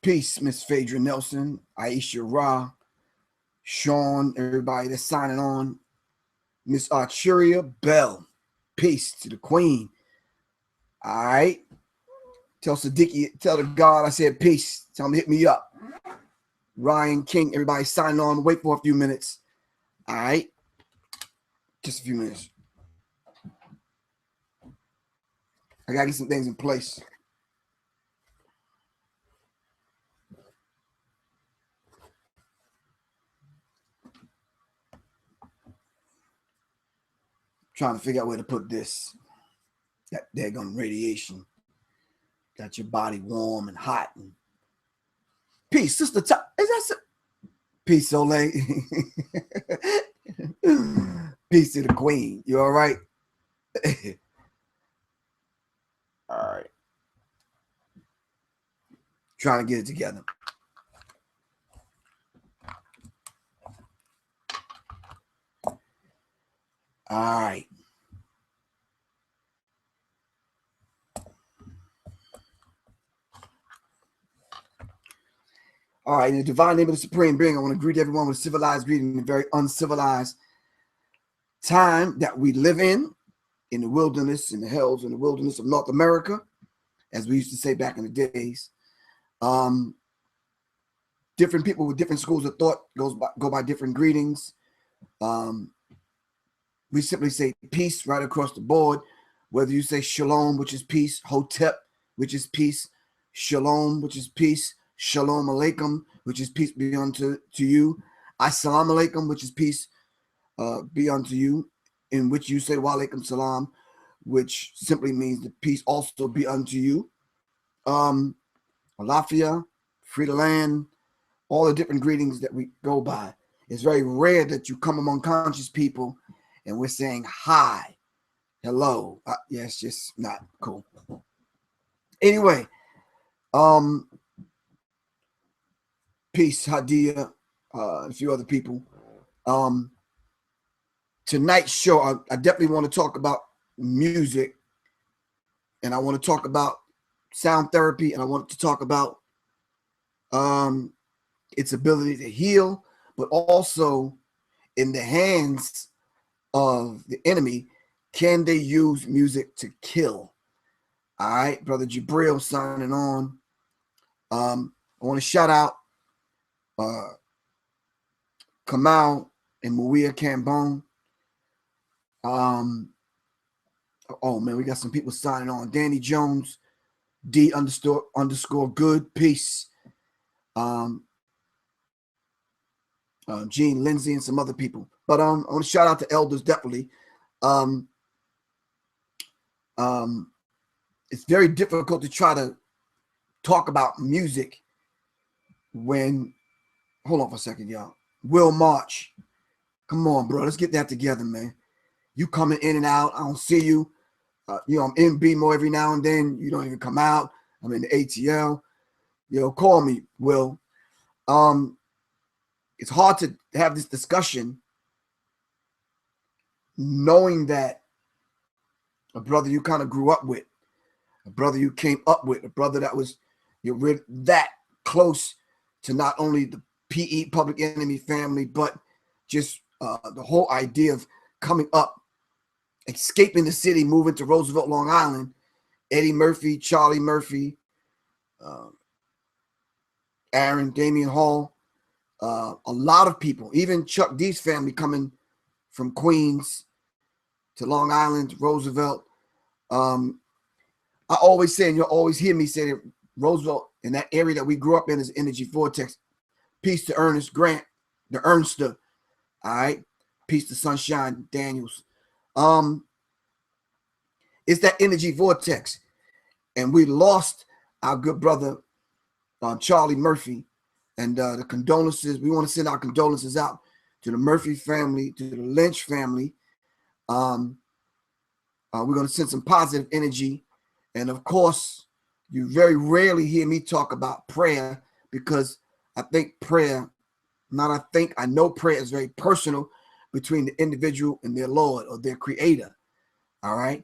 Peace, Miss Phaedra Nelson, Aisha Ra, Sean, everybody that's signing on. Miss Archeria Bell. Peace to the Queen. All right. Tell Siddiqui, tell the God I said peace. Tell him to hit me up. Ryan King, everybody signing on. Wait for a few minutes. All right. Just a few minutes. I got to get some things in place. Trying to figure out where to put this. That daggone radiation. Got your body warm and hot. And peace, Sister Top. Is that peace, Soleil? Peace to the Queen. You all right? All right. Trying to get it together. All right. All right, in the divine name of the Supreme Being, I want to greet everyone with a civilized greeting in a very uncivilized time that we live in the wilderness, in the hells, in the wilderness of North America, as we used to say back in the days. Different people with different schools of thought go by different greetings. We simply say peace right across the board, whether you say shalom, which is peace, hotep, which is peace, shalom, which is peace, shalom alaikum, which is peace be unto you, assalamu alaikum, which is peace be unto you, in which you say wa alaikum salam, which simply means the peace also be unto you. Alafia, free to land, all the different greetings that we go by. It's very rare that you come among conscious people and we're saying hi, hello. Yeah, it's just not cool. Anyway, peace, Hadia, a few other people. Tonight's show, I definitely want to talk about music, and I want to talk about sound therapy, and I want to talk about its ability to heal, but also in the hands of the enemy, can they use music to kill? All right, Brother Jabril signing on. I want to shout out Kamal and Maria Cambone. Oh man, we got some people signing on. Danny Jones, D__ good, peace. Gene Lindsay and some other people. But I want to shout out to elders definitely. It's very difficult to try to talk about music when, hold on for a second, y'all. Will March, come on, bro, let's get that together, man. You coming in and out, I don't see you. I'm in BMO every now and then. You don't even come out. I'm in the ATL. Call me, Will. It's hard to have this discussion knowing that a brother you kind of grew up with, a brother you came up with, a brother that was that close to not only the PE Public Enemy family, but just the whole idea of coming up, escaping the city, moving to Roosevelt, Long Island. Eddie Murphy, Charlie Murphy, Aaron, Damian Hall, a lot of people, even Chuck D's family coming from Queens to Long Island, to Roosevelt. I always say, and you'll always hear me say that Roosevelt, in that area that we grew up in, is energy vortex. Peace to Ernest Grant, the Ernster. All right. Peace to Sunshine Daniels. It's that energy vortex. And we lost our good brother, Charlie Murphy. And the condolences, we want to send our condolences out to the Murphy family, to the Lynch family. We're going to send some positive energy. And of course, you very rarely hear me talk about prayer, because I think prayer, I know prayer is very personal between the individual and their Lord or their creator. All right.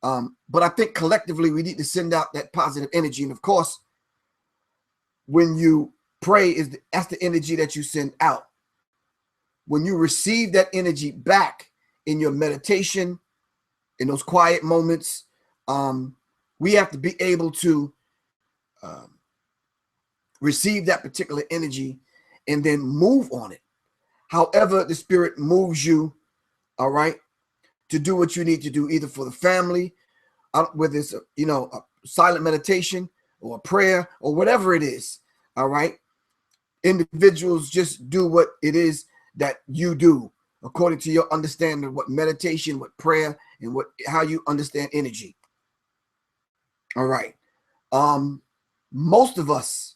But I think collectively we need to send out that positive energy. And of course, when you pray, that's the energy that you send out. When you receive that energy back in your meditation, in those quiet moments, we have to be able to receive that particular energy and then move on it. However the Spirit moves you, all right, to do what you need to do, either for the family, whether it's a silent meditation or a prayer or whatever it is, all right. Individuals just do what it is that you do according to your understanding of what meditation, what prayer, and how you understand energy. All right. Most of us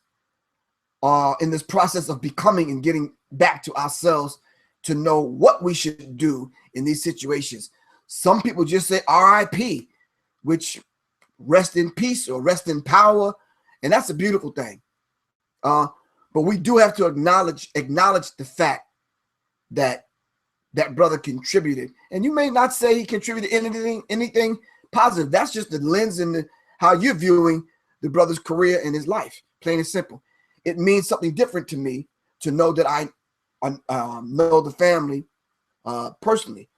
are in this process of becoming and getting back to ourselves to know what we should do in these situations. Some people just say RIP, which rest in peace or rest in power, and that's a beautiful thing. But we do have to acknowledge the fact that that brother contributed. And you may not say he contributed anything positive. That's just the lens and how you're viewing the brother's career and his life, plain and simple. It means something different to me to know that I know the family personally,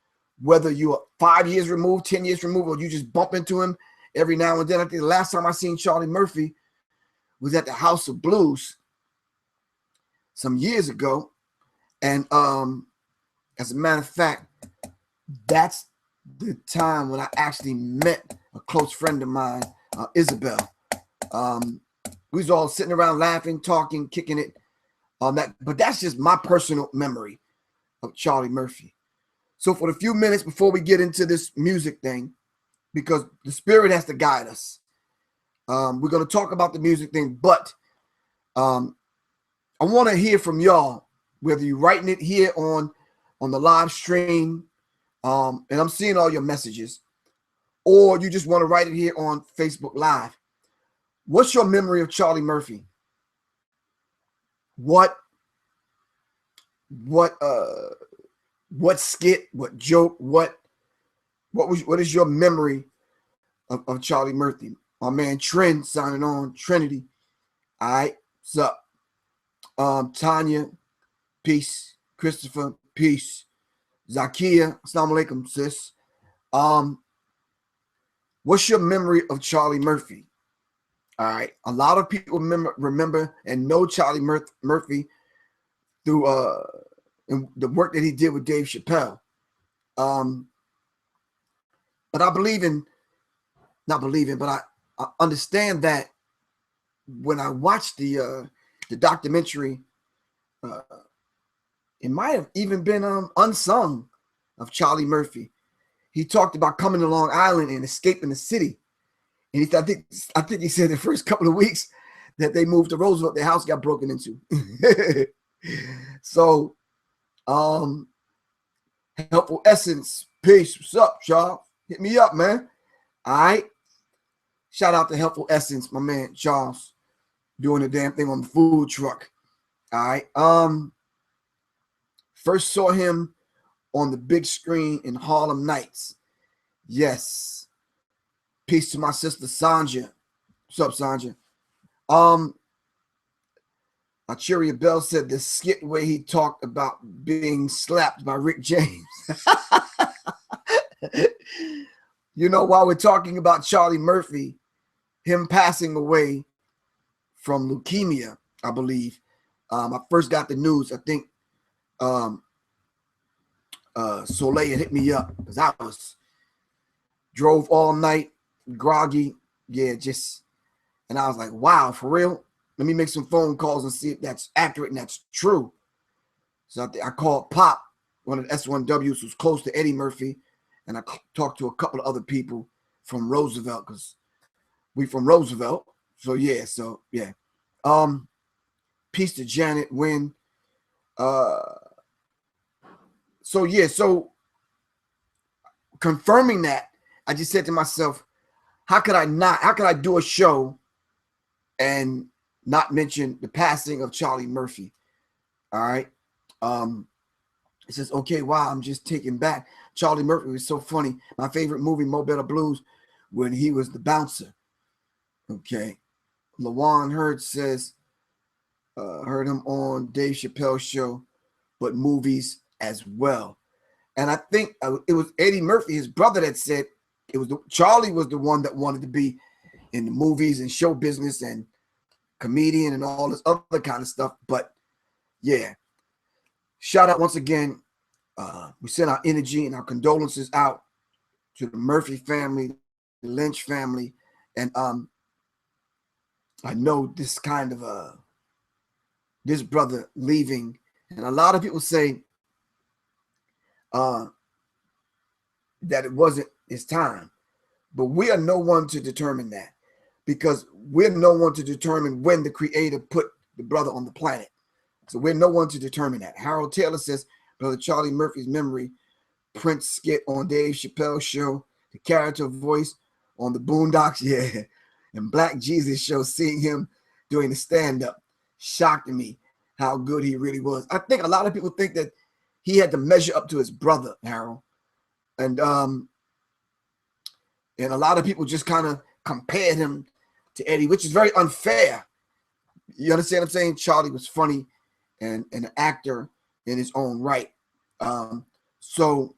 whether you are 5 years removed, 10 years removed, or you just bump into him every now and then. I think the last time I seen Charlie Murphy was at the House of Blues some years ago. And as a matter of fact, that's the time when I actually met a close friend of mine, Isabel. We was all sitting around laughing, talking, kicking it. But that's just my personal memory of Charlie Murphy. So for the few minutes before we get into this music thing, because the Spirit has to guide us, we're going to talk about the music thing, but I want to hear from y'all, whether you're writing it here on the live stream, and I'm seeing all your messages, or you just want to write it here on Facebook Live. What's your memory of Charlie Murphy? What skit, what joke, what is your memory of Charlie Murphy? My man Trent signing on, Trinity. All right, what's up? Tanya, peace. Christopher, peace. Zakia, assalamu alaikum, sis. What's your memory of Charlie Murphy? All right, a lot of people remember and know Charlie Murphy through the work that he did with Dave Chappelle. But I understand that when I watched the documentary, it might have even been unsung of Charlie Murphy. He talked about coming to Long Island and escaping the city. And I think he said the first couple of weeks that they moved to Roosevelt, their house got broken into. So, Helpful Essence, peace. What's up, Charles? Hit me up, man. All right. Shout out to Helpful Essence, my man Charles, doing the damn thing on the food truck. All right. First saw him on the big screen in Harlem Nights. Yes. Peace to my sister Sanja. What's up, Sanja? Achiria Bell said the skit where he talked about being slapped by Rick James. While we're talking about Charlie Murphy, him passing away from leukemia, I believe. I first got the news. I think Soleil had hit me up because I drove all night, groggy, and I was like, wow, for real? Let me make some phone calls and see if that's accurate and that's true. So I called Pop, one of the S1Ws who's close to Eddie Murphy, and I talked to a couple of other people from Roosevelt because we from Roosevelt. So yeah. Peace to Janet Wynn. So confirming that, I just said to myself, how could I do a show and not mention the passing of Charlie Murphy? All right. It says, okay, wow, I'm just taken back. Charlie Murphy was so funny. My favorite movie, Mo Better Blues, when he was the bouncer. Okay. Lawan Hurd says, Heard him on Dave Chappelle's show, but movies as well. And I think it was Eddie Murphy, his brother, that said Charlie was the one that wanted to be in the movies and show business and comedian and all this other kind of stuff. But yeah, shout out once again. We send our energy and our condolences out to the Murphy family, the Lynch family, and I know this kind of this brother leaving, and a lot of people say that it wasn't his time, but we are no one to determine that, because we're no one to determine when the Creator put the brother on the planet. So we're no one to determine that. Harold Taylor says, Brother Charlie Murphy's memory, Prince skit on Dave Chappelle's show, the character voice on the Boondocks, yeah, and Black Jesus show, seeing him doing the stand-up shocked me how good he really was. I think a lot of people think that he had to measure up to his brother, Harold. And a lot of people just kind of compared him to Eddie, which is very unfair. You understand what I'm saying? Charlie was funny and an actor in his own right. So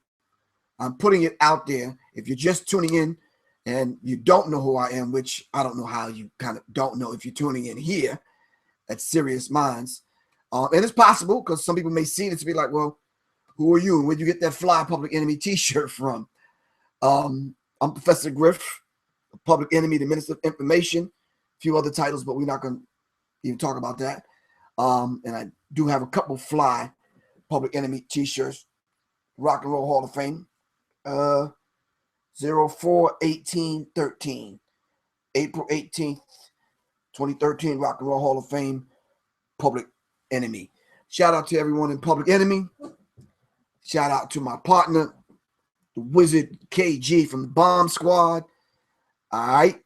I'm putting it out there. If you're just tuning in and you don't know who I am, which I don't know how you kind of don't know if you're tuning in here at Serious Minds. And it's possible, because some people may see it to be like, well, who are you? And where'd you get that fly Public Enemy t-shirt from? I'm Professor Griff, Public Enemy, the Minister of Information, a few other titles, but we're not going to even talk about that. And I do have a couple fly Public Enemy t-shirts. Rock and Roll Hall of Fame. 04-18-13. April 18th, 2013, Rock and Roll Hall of Fame, Public Enemy. Shout out to everyone in Public Enemy. Shout out to my partner, the Wizard KG from the Bomb Squad. All right.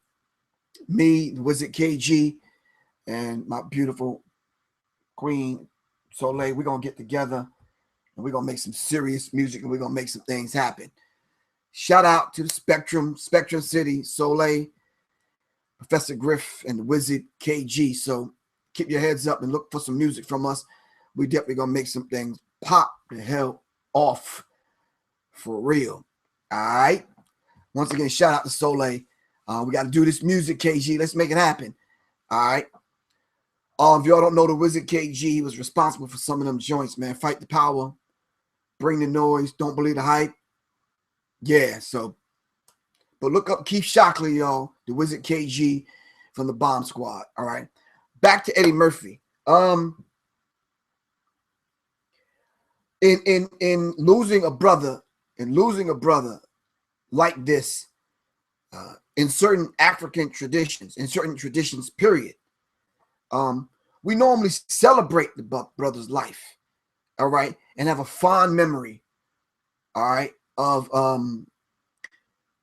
Me, the Wizard KG, and my beautiful Queen Soleil. We're going to get together and we're going to make some serious music, and we're going to make some things happen. Shout out to the Spectrum City, Soleil, Professor Griff, and the Wizard KG. So keep your heads up and look for some music from us. We definitely going to make some things pop the hell off for real. All right. Once again, shout out to Soleil. We got to do this music, KG. Let's make it happen. All right. If y'all don't know, the Wizard KG, he was responsible for some of them joints, man. Fight the Power, Bring the Noise, Don't Believe the Hype. Yeah, so, but look up Keith Shockley, y'all, the Wizard KG from the Bomb Squad. All right. Back to Eddie Murphy. In losing a brother, like this, in certain African traditions, period, we normally celebrate the brother's life, all right, and have a fond memory, all right, of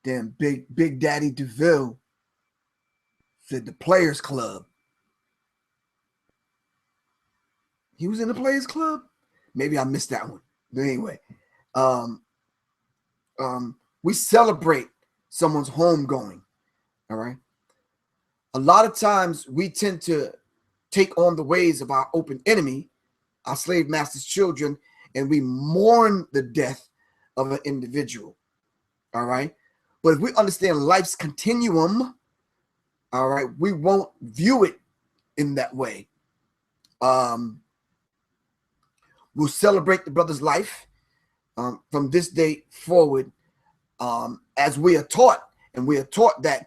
damn Big Daddy DeVille said the Players Club. He was in the Players Club? Maybe I missed that one. But anyway, we celebrate someone's homegoing, all right? A lot of times we tend to take on the ways of our open enemy, our slave master's children, and we mourn the death of an individual, all right? But if we understand life's continuum, all right, we won't view it in that way. We'll celebrate the brother's life from this day forward, as we are taught, and we are taught that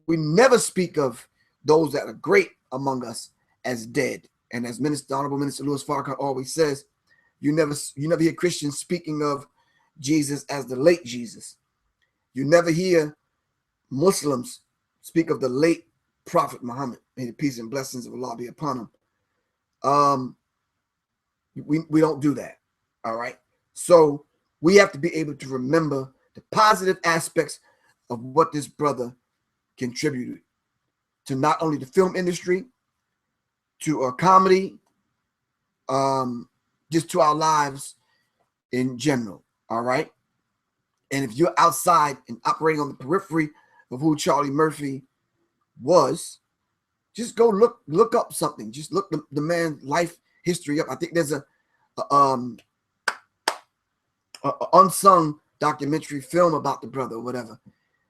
we never speak of those that are great among us as dead. And as Honorable Minister Louis Farrakhan always says, you never hear Christians speaking of Jesus as the late Jesus. You never hear Muslims speak of the late Prophet Muhammad. May the peace and blessings of Allah be upon him. We don't do that. All right. So we have to be able to remember the positive aspects of what this brother contributed to not only the film industry, to comedy, just to our lives in general. All right. And if you're outside and operating on the periphery of who Charlie Murphy was, just go look up something. Just look the man's life history up. I think there's a unsung documentary film about the brother or whatever,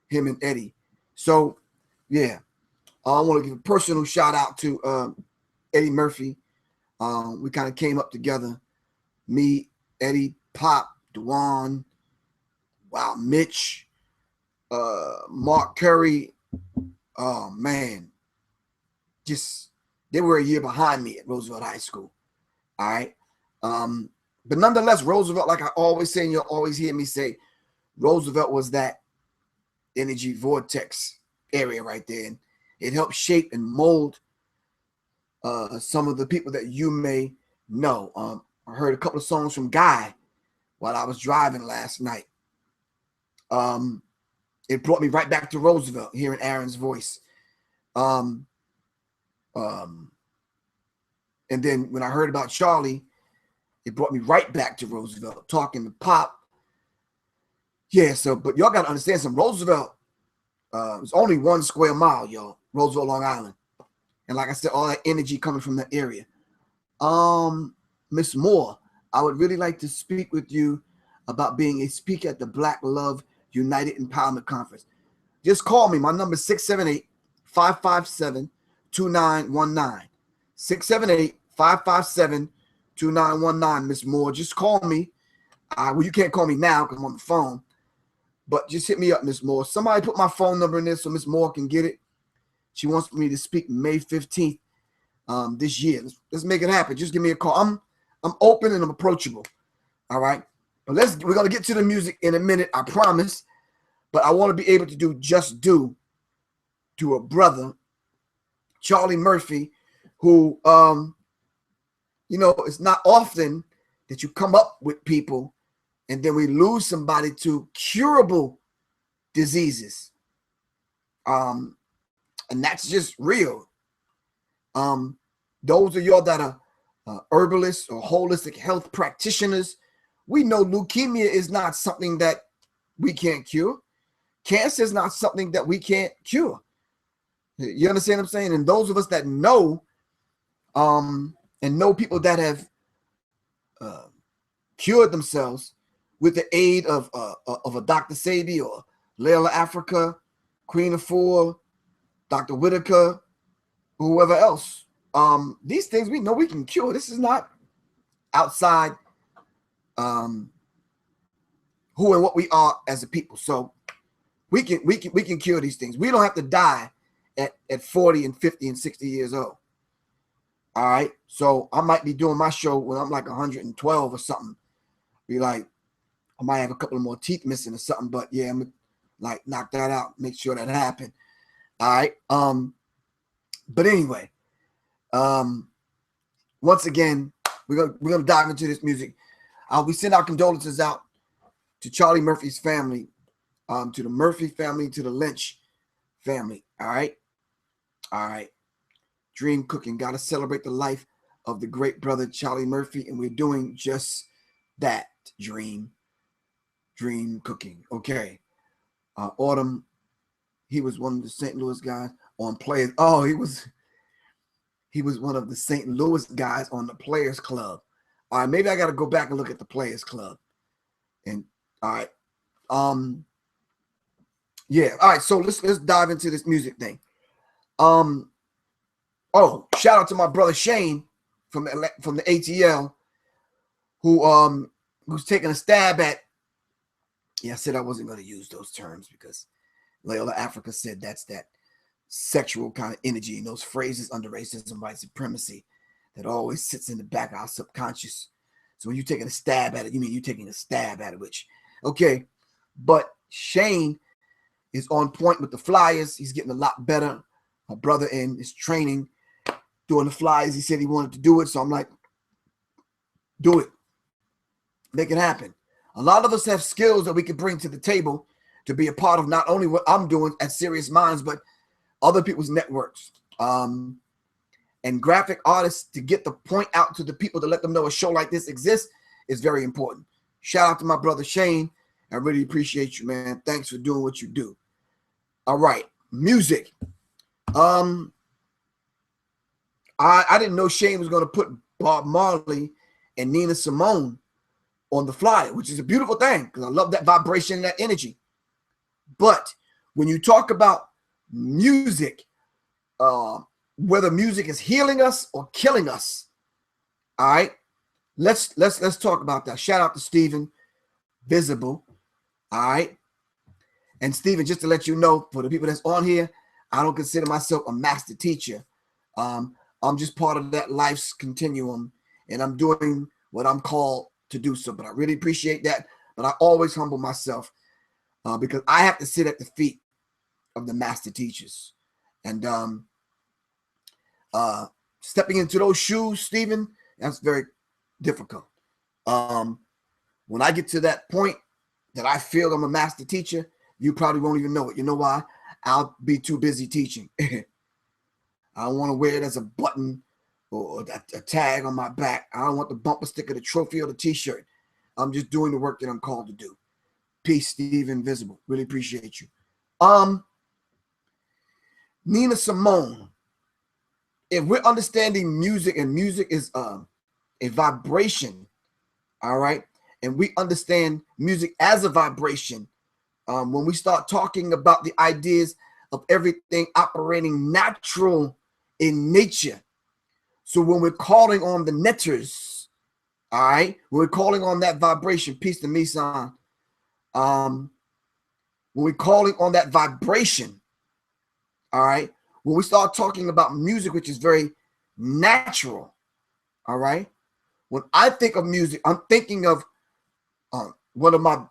him and Eddie. So yeah, I want to give a personal shout out to Eddie Murphy. We kind of came up together, me, Eddie, Pop, Dewan, wow, Mitch, Mark Curry. Oh man, just they were a year behind me at Roosevelt High School. All right. But nonetheless, Roosevelt, like I always say, and you'll always hear me say, Roosevelt was that energy vortex area right there. And it helped shape and mold some of the people that you may know. I heard a couple of songs from Guy while I was driving last night. It brought me right back to Roosevelt, hearing Aaron's voice. And then when I heard about Charlie, it brought me right back to Roosevelt, talking to Pop. Yeah, so, but y'all got to understand something. Roosevelt is only 1 square mile, y'all. Roosevelt, Long Island. And like I said, all that energy coming from that area. Miss Moore, I would really like to speak with you about being a speaker at the Black Love United Empowerment Conference. Just call me. My number is 678-557-2919. 678-557-2919, Miss Moore. Just call me. Well, you can't call me now because I'm on the phone. But just hit me up, Miss Moore. Somebody put my phone number in there so Miss Moore can get it. She wants me to speak May 15th this year. Let's make it happen. Just give me a call. I'm open and I'm approachable. All right. But we're gonna get to the music in a minute, I promise. But I want to be able to do just do to a brother, Charlie Murphy, who it's not often that you come up with people and then we lose somebody to curable diseases. And that's just real. Those of y'all that are herbalists or holistic health practitioners, we know leukemia is not something that we can't cure. Cancer is not something that we can't cure. You understand what I'm saying? And those of us that know, and know people that have cured themselves with the aid of a Dr. Sebi or Layla Africa, Queen of Four, Dr. Whitaker, whoever else. These things we know we can cure. This is not outside who and what we are as a people. So we can cure these things. We don't have to die at 40 and 50 and 60 years old. All right. So I might be doing my show when I'm like 112 or something. Be like, I might have a couple of more teeth missing or something, but yeah, I'm like knock that out, make sure that happened. All right. But anyway, once again, we're gonna dive into this music. We send our condolences out to Charlie Murphy's family, to the Murphy family, to the Lynch family. All right. Dream cooking. Got to celebrate the life of the great brother Charlie Murphy, and we're doing just that. Dream cooking. Okay. Autumn. He was one of the St. Louis guys on Players. Oh, he was one of the St. Louis guys on the Players Club. All right, maybe I got to go back and look at the Players Club. And all right. Yeah. All right. So let's dive into this music thing. Oh, shout out to my brother Shane from the ATL, who's taking a stab at. Yeah, I said I wasn't going to use those terms because Layla Africa said that's that sexual kind of energy and those phrases under racism, white supremacy that always sits in the back of our subconscious. So when you're taking a stab at it, you mean you're taking a stab at it, which, okay. But Shane is on point with the flyers. He's getting a lot better. My brother in his training, doing the flyers. He said he wanted to do it. So I'm like, do it. Make it happen. A lot of us have skills that we can bring to the table to be a part of not only what I'm doing at Serious Minds, but other people's networks. And graphic artists, to get the point out to the people to let them know a show like this exists is very important. Shout out to my brother Shane. I really appreciate you, man. Thanks for doing what you do. All right. Music. I didn't know Shane was going to put Bob Marley and Nina Simone on the flyer, which is a beautiful thing because I love that vibration and that energy. But when you talk about music, whether music is healing us or killing us, all right, let's talk about that. Shout out to Stephen Visible, all right. And Stephen, just to let you know, for the people that's on here, I don't consider myself a master teacher. I'm just part of that life's continuum, and I'm doing what I'm called to do so. But I really appreciate that. But I always humble myself because I have to sit at the feet of the master teachers. And stepping into those shoes, Stephen, that's very difficult. When I get to that point that I feel I'm a master teacher, you probably won't even know it. You know why? I'll be too busy teaching. I don't want to wear it as a button or a tag on my back. I don't want the bumper sticker, the trophy, or the t-shirt. I'm just doing the work that I'm called to do. Peace, Steve Invisible. Really appreciate you. Nina Simone. If we're understanding music, and music is a vibration, all right, and we understand music as a vibration, when we start talking about the ideas of everything operating natural in nature. So when we're calling on the netters, all right, when we're calling on that vibration, peace to me, son. When we're calling on that vibration, all right, when we start talking about music, which is very natural, all right, when I think of music, I'm thinking of one of my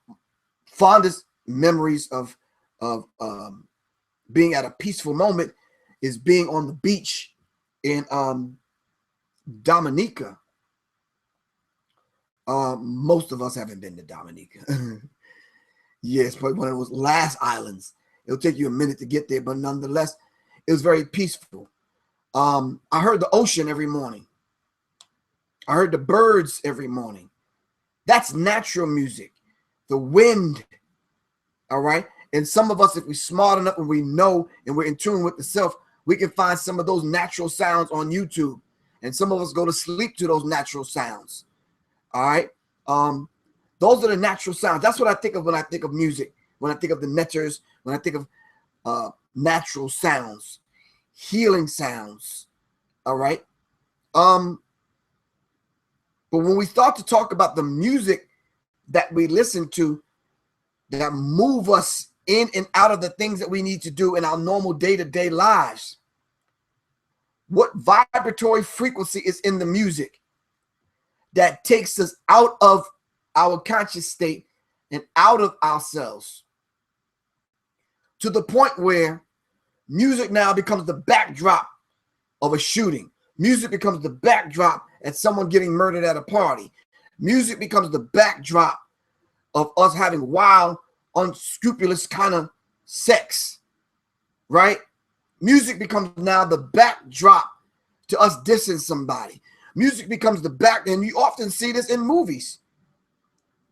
fondest memories of being at a peaceful moment is being on the beach in Dominica. Most of us haven't been to Dominica. Yes, but one of those last islands. It'll take you a minute to get there, but nonetheless, it was very peaceful. I heard the ocean every morning. I heard the birds every morning. That's natural music. The wind, all right? And some of us, if we're smart enough and we know and we're in tune with the self, we can find some of those natural sounds on YouTube. And some of us go to sleep to those natural sounds. All right. Those are the natural sounds. That's what I think of when I think of music, when I think of the netters, when I think of natural sounds, healing sounds. All right. But when we start to talk about the music that we listen to that move us in and out of the things that we need to do in our normal day-to-day lives, what vibratory frequency is in the music that takes us out of our conscious state and out of ourselves to the point where music now becomes the backdrop of a shooting. Music becomes the backdrop at someone getting murdered at a party. Music becomes the backdrop of us having wild, unscrupulous kind of sex, right? Music becomes now the backdrop to us dissing somebody. Music becomes the back, and you often see this in movies.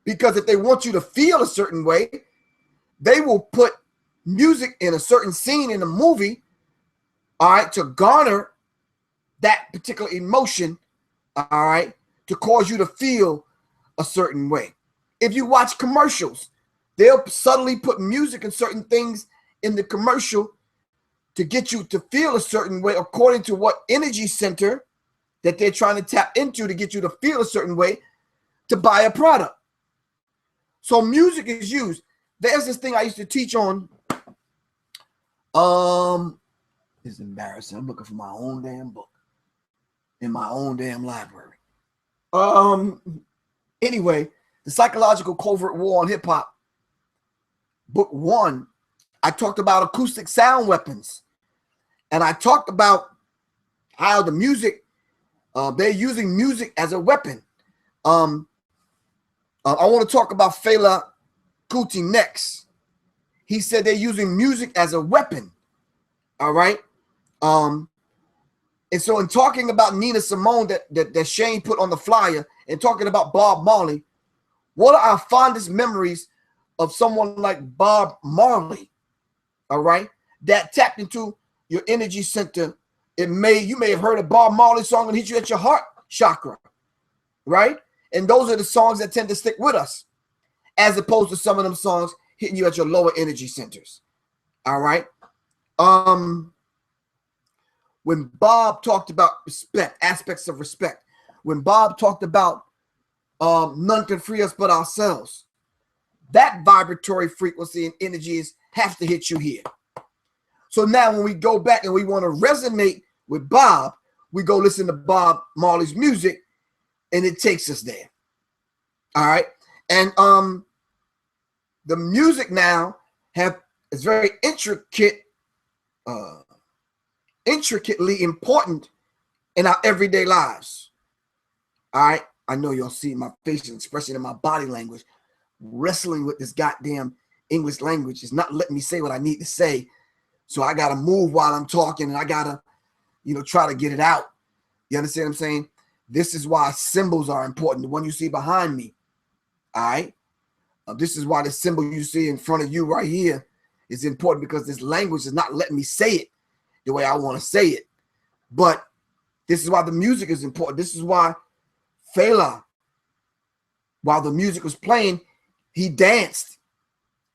Because if they want you to feel a certain way, they will put music in a certain scene in a movie, all right, to garner that particular emotion, all right, to cause you to feel a certain way. If you watch commercials, they'll subtly put music and certain things in the commercial to get you to feel a certain way according to what energy center that they're trying to tap into to get you to feel a certain way to buy a product. So music is used. There's this thing I used to teach on. It's embarrassing. I'm looking for my own damn book in my own damn library. Anyway, The Psychological Covert War on Hip Hop, book 1, I talked about acoustic sound weapons. And I talked about how the music, they're using music as a weapon. I want to talk about Fela Kuti next. He said they're using music as a weapon. All right. And so in talking about Nina Simone that Shane put on the flyer and talking about Bob Marley, what are our fondest memories of someone like Bob Marley? All right. That tapped into your energy center you may have heard a Bob Marley song and hit you at your heart chakra, right? And those are the songs that tend to stick with us, as opposed to some of them songs hitting you at your lower energy centers. All right. When Bob talked about respect, aspects of respect, when Bob talked about none can free us but ourselves, that vibratory frequency and energies have to hit you here. So now when we go back and we want to resonate with Bob, we go listen to Bob Marley's music, and it takes us there. All right. And the music now is very intricately important in our everyday lives. All right. I know y'all see my facial expression and my body language. Wrestling with this goddamn English language is not letting me say what I need to say. So I got to move while I'm talking, and I got to, try to get it out. You understand what I'm saying? This is why symbols are important. The one you see behind me. All right. This is why the symbol you see in front of you right here is important, because this language is not letting me say it the way I want to say it. But this is why the music is important. This is why Fela, while the music was playing, he danced,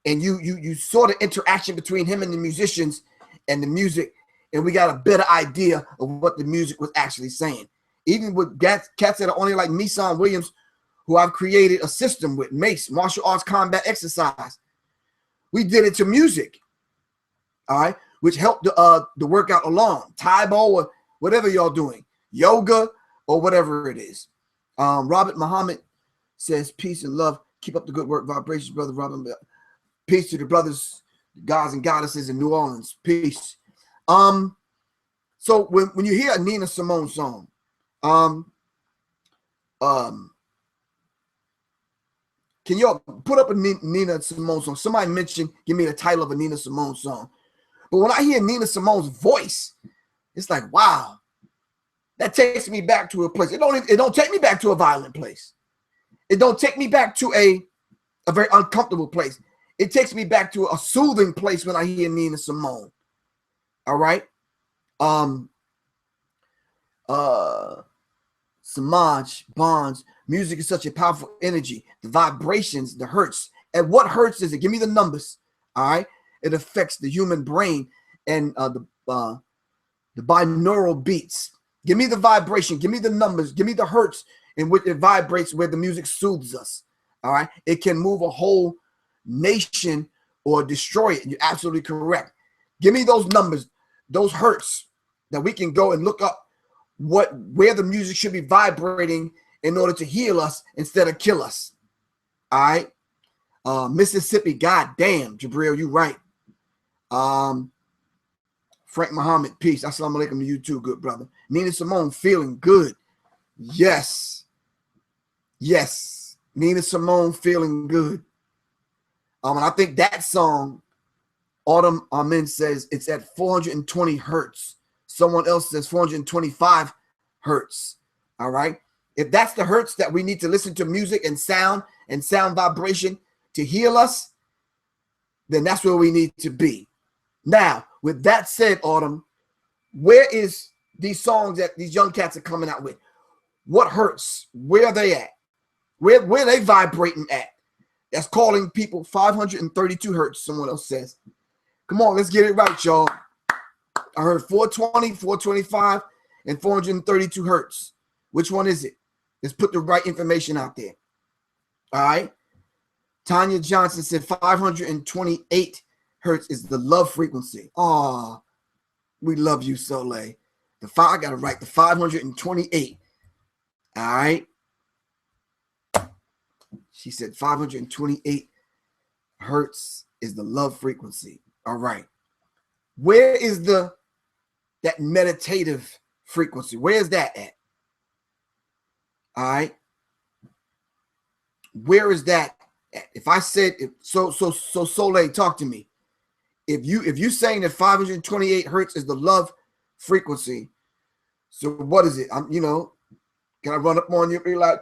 and you saw the interaction between him and the musicians and the music, and we got a better idea of what the music was actually saying. Even with cats that are only like Meeson Williams, who I've created a system with, MACE, Martial Arts Combat Exercise. We did it to music, all right, which helped the workout along. Taibo or whatever y'all doing, yoga or whatever it is. Robert Muhammad says, peace and love. Keep up the good work, vibrations, brother Robin. Peace to the brothers, gods and goddesses in New Orleans. Peace. So when you hear a Nina Simone song, can y'all put up a Nina Simone song? Somebody mentioned, give me the title of a Nina Simone song. But when I hear Nina Simone's voice, it's like, wow, that takes me back to a place. It don't take me back to a violent place. It don't take me back to a very uncomfortable place. It takes me back to a soothing place when I hear Nina Simone. All right. Samaj Bonds, music is such a powerful energy. The vibrations, the hertz. And what hertz is it? Give me the numbers. All right. It affects the human brain and the binaural beats. Give me the vibration. Give me the numbers. Give me the hertz in which it vibrates, where the music soothes us. All right. It can move a whole nation or destroy it. You're absolutely correct. Give me those numbers, those hertz, that we can go and look up where the music should be vibrating in order to heal us instead of kill us. All right. Mississippi, goddamn, Jabril, you right. Frank Muhammad, peace. Assalamu alaikum to you too, good brother. Nina Simone, feeling good. Yes. Yes. Nina Simone, feeling good. And I think that song, Autumn Amin says it's at 420 hertz. Someone else says 425 hertz. All right. If that's the hertz that we need to listen to music and sound vibration to heal us, then that's where we need to be. Now, with that said, Autumn, where is these songs that these young cats are coming out with? What hertz? Where are they at? Where are they vibrating at? That's calling people 532 hertz, someone else says. Come on, let's get it right, y'all. I heard 420, 425, and 432 hertz. Which one is it? Let's put the right information out there. All right. Tanya Johnson said 528 hertz is the love frequency. Oh, we love you, Soleil. I got to write the 528. All right. She said 528 hertz is the love frequency. All right. Where is that meditative frequency? Where is that at? All right. Where is that at? If I said, so Soleil, talk to me. If you saying that 528 hertz is the love frequency, so what is it? Can I run up on you and be like,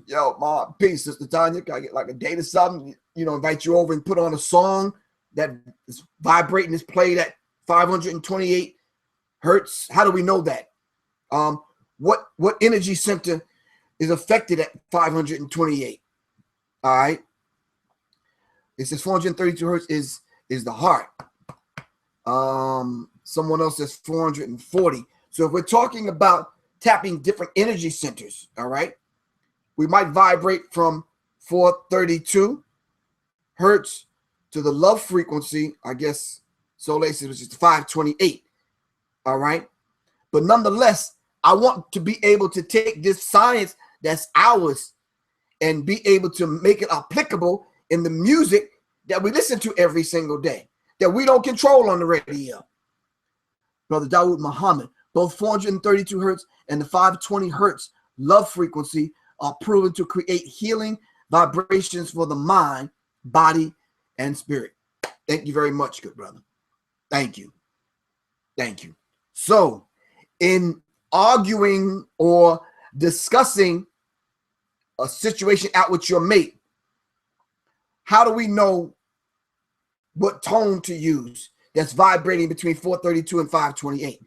yo, Mom, peace, Sister Tanya, can I get like a date or something? Invite you over and put on a song that is vibrating, is played at 528 hertz. How do we know that? What energy center is affected at 528? All right. It says 432 hertz is the heart. Someone else says 440. So if we're talking about tapping different energy centers, all right, we might vibrate from 432 hertz to the love frequency, I guess, Soleil says, which is 528. All right. But nonetheless, I want to be able to take this science that's ours and be able to make it applicable in the music that we listen to every single day, that we don't control on the radio. Brother Dawood Muhammad, both 432 hertz and the 520 hertz love frequency are proven to create healing vibrations for the mind, body, and spirit. Thank you very much, good brother. Thank you. Thank you. So, in arguing or discussing a situation out with your mate, how do we know what tone to use that's vibrating between 432 and 528?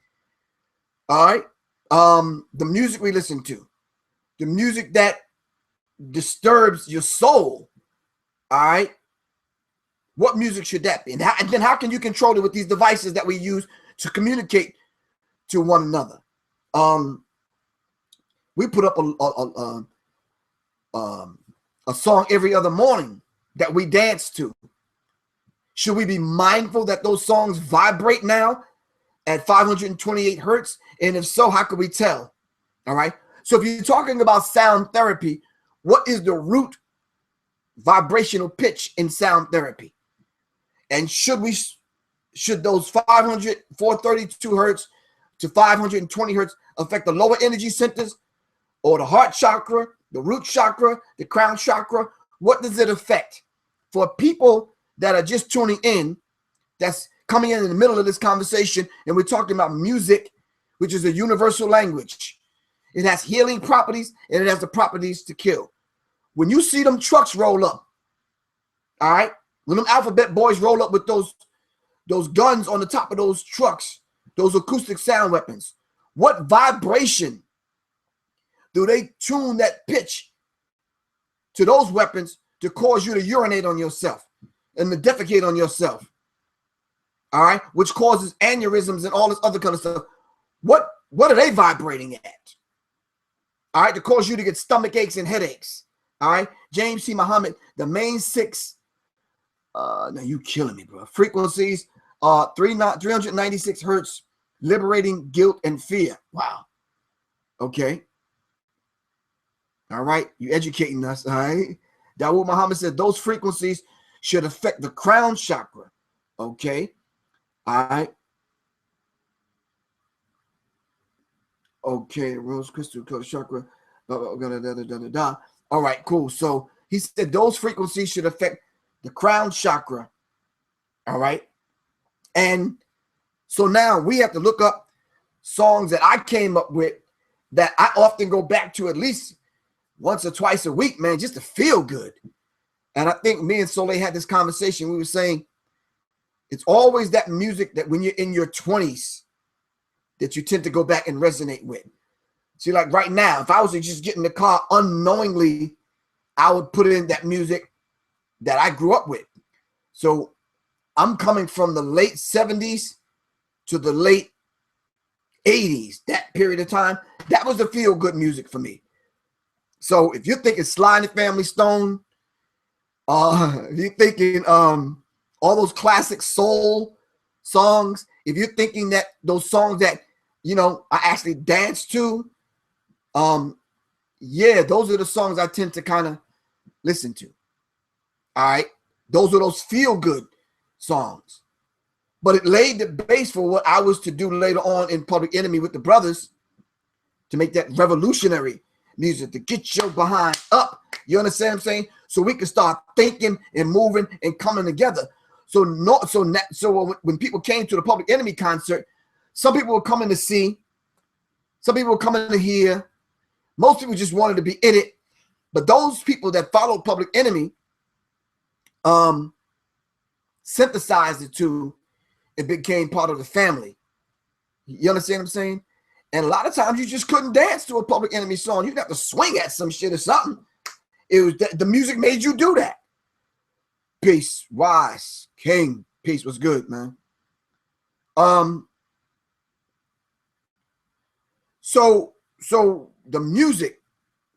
All right. The music we listen to, the music that disturbs your soul. All right. What music should that be? And then how can you control it with these devices that we use to communicate to one another? We put up a song every other morning that we dance to. Should we be mindful that those songs vibrate now at 528 hertz? And if so, how could we tell? All right. So if you're talking about sound therapy, what is the root vibrational pitch in sound therapy? And should those 432 hertz to 520 hertz affect the lower energy centers or the heart chakra, the root chakra, the crown chakra? What does it affect? For people that are just tuning in, that's coming in the middle of this conversation, and we're talking about music, which is a universal language. It has healing properties, and it has the properties to kill. When you see them trucks roll up, all right, when them alphabet boys roll up with those guns on the top of those trucks, those acoustic sound weapons, what vibration do they tune that pitch to those weapons to cause you to urinate on yourself and to defecate on yourself? All right, which causes aneurysms and all this other kind of stuff. What are they vibrating at? All right, to cause you to get stomach aches and headaches. All right, James C. Muhammad, the main six. Now you killing me, bro. Frequencies, 396 hertz, liberating guilt and fear. Wow. Okay. All right, you educating us. All right. Dawood Muhammad said those frequencies should affect the crown chakra. Okay. All right. Okay, rose crystal color chakra. All right, cool. So he said those frequencies should affect the crown chakra. All right. And so now we have to look up songs that I came up with that I often go back to at least once or twice a week, man, just to feel good. And I think me and Soleil had this conversation. We were saying it's always that music that when you're in your 20s that you tend to go back and resonate with. See, like right now, if I was to just get in the car unknowingly, I would put in that music that I grew up with. So I'm coming from the late 70s to the late 80s, that period of time. That was the feel-good music for me. So if you're thinking Sly and the Family Stone, if you're thinking all those classic soul songs, if you're thinking that those songs that, you know, I actually dance to, yeah, those are the songs I tend to kind of listen to. All right. Those are those feel-good songs. But it laid the base for what I was to do later on in Public Enemy with the brothers, to make that revolutionary music, to get your behind up. You understand what I'm saying? So we can start thinking and moving and coming together. So when people came to the Public Enemy concert, some people were coming to see, some people were coming to hear. Most people just wanted to be in it. But those people that followed Public Enemy synthesized it to, it became part of the family. You understand what I'm saying? And a lot of times you just couldn't dance to a Public Enemy song. You'd have to swing at some shit or something. It was the music made you do that. Peace, Wise, King. Peace was good, man. So the music,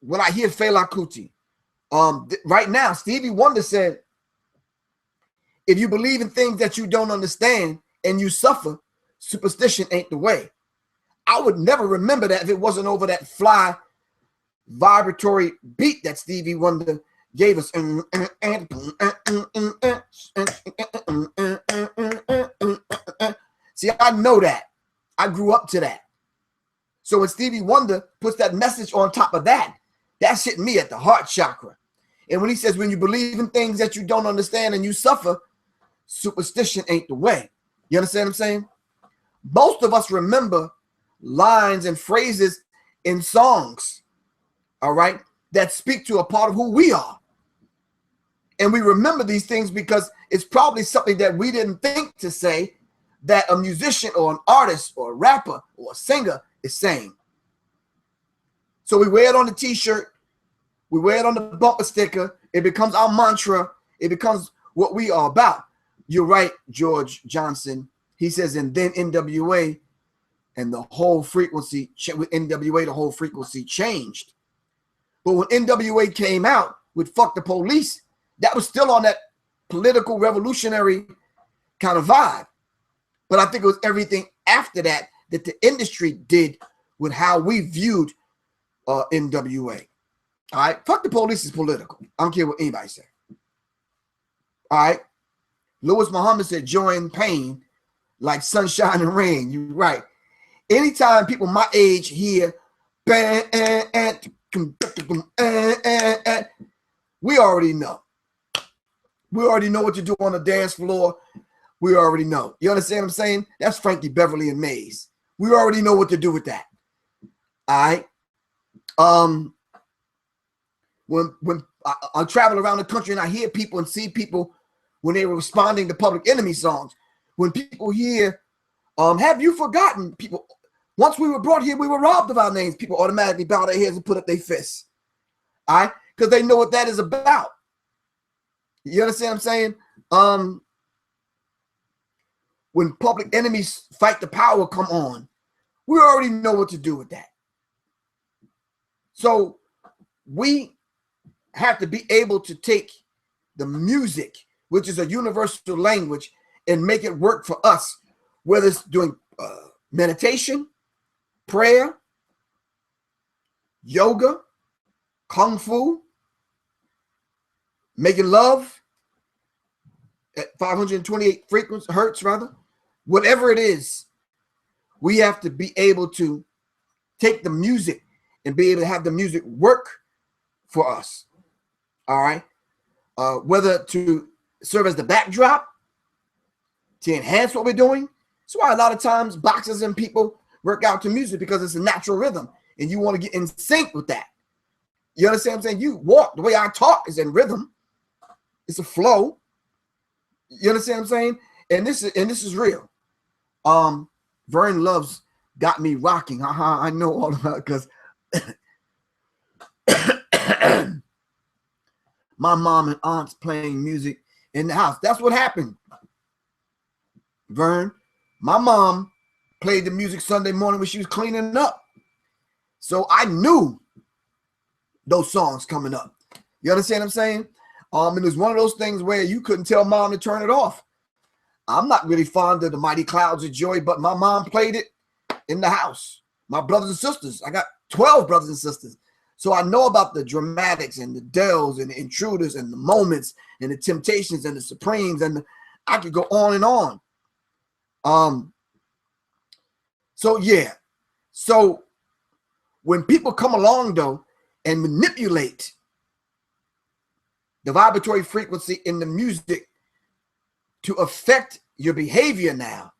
when I hear Fela Kuti, right now, Stevie Wonder said, if you believe in things that you don't understand and you suffer, superstition ain't the way. I would never remember that if it wasn't over that fly vibratory beat that Stevie Wonder gave us. See, I know that. I grew up to that. So when Stevie Wonder puts that message on top of that, that's hitting me at the heart chakra. And when he says, when you believe in things that you don't understand and you suffer, superstition ain't the way. You understand what I'm saying? Most of us remember lines and phrases in songs, all right, that speak to a part of who we are. And we remember these things because it's probably something that we didn't think to say that a musician or an artist or a rapper or a singer is saying. So we wear it on the t-shirt, we wear it on the bumper sticker, it becomes our mantra, it becomes what we are about. You're right, George Johnson. He says, and then NWA and the whole frequency, with NWA, the whole frequency changed. But when NWA came out with Fuck the Police, that was still on that political revolutionary kind of vibe. But I think it was everything after that that the industry did with how we viewed NWA. All right, Fuck the Police is political. I don't care what anybody says. All right, Lewis Muhammad said, joy and pain like sunshine and rain. You're right. Anytime people my age hear, we already know. We already know what to do on the dance floor. We already know. You understand what I'm saying? That's Frankie Beverly and Maze. We already know what to do with that. All right. When I travel around the country and I hear people and see people when they were responding to Public Enemy songs, when people hear, have you forgotten? People, once we were brought here, we were robbed of our names. People automatically bow their heads and put up their fists. All right, because they know what that is about. You understand what I'm saying? When Public Enemies Fight the Power come on, we already know what to do with that. So we have to be able to take the music, which is a universal language, and make it work for us, whether it's doing meditation, prayer, yoga, kung fu, making love at 528 hertz, rather, whatever it is, we have to be able to take the music and be able to have the music work for us. All right. Whether to serve as the backdrop, to enhance what we're doing. That's why a lot of times boxers and people work out to music, because it's a natural rhythm and you want to get in sync with that. You understand what I'm saying? You walk, the way I talk is in rhythm. It's a flow. You understand what I'm saying? And this is real. Vern Loves got me rocking. I know all about it because my mom and aunts playing music in the house. That's what happened. Vern, my mom played the music Sunday morning when she was cleaning up. So I knew those songs coming up. You understand what I'm saying? And it was one of those things where you couldn't tell mom to turn it off. I'm not really fond of the Mighty Clouds of Joy, but my mom played it in the house. My brothers and sisters, I got 12 brothers and sisters. So I know about the Dramatics and the Dells and the Intruders and the Moments and the Temptations and the Supremes, and I could go on and on. So yeah. So when people come along though and manipulate the vibratory frequency in the music to affect your behavior now,